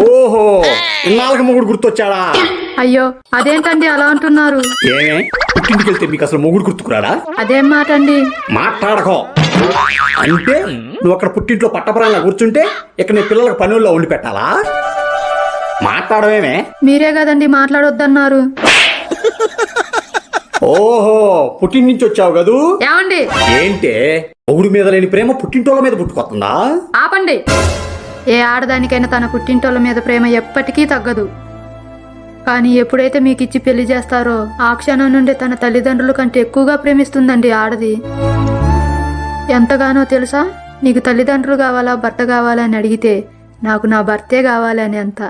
ఓహో, ఇన్నాళ్ళకి మొగుడు గుర్తొచ్చాడా? అయ్యో అదేంటండి అలా అంటున్నారు? ఏమే, పుట్టింటికి వెళ్తే మీకు అసలు మొగుడు గుర్తుకురాడా? అదేం మాట అండి? మాట్లాడకో. అంటే నువ్వు అక్కడ పుట్టింట్లో పట్టపరంగా కూర్చుంటే ఇక్కడ నీ పిల్లలకు పనుల్లో వండి పెట్టాలా? మాట్లాడమేమే. మీరే కదండి మాట్లాడొద్దన్నారు. ఓహో, పుట్టింటి నుంచి వచ్చావు కదూ? ఏమండి? ఏంటే మొగుడు మీద లేని ప్రేమ పుట్టింటోళ్ళ మీద పుట్టుకొస్తుందా? ఆపండి. ఏ ఆడదానికైనా తన పుట్టింటోళ్ళ మీద ప్రేమ ఎప్పటికీ తగ్గదు. కానీ ఎప్పుడైతే మీకు ఇచ్చి పెళ్లి చేస్తారో ఆ క్షణం నుండి తన తల్లిదండ్రుల కంటే ఎక్కువగా ప్రేమిస్తుందండి ఆడది. ఎంతగానో తెలుసా? నీకు తల్లిదండ్రులు కావాలా భర్త కావాలా అని అడిగితే నాకు నా భర్తే కావాలని అంత.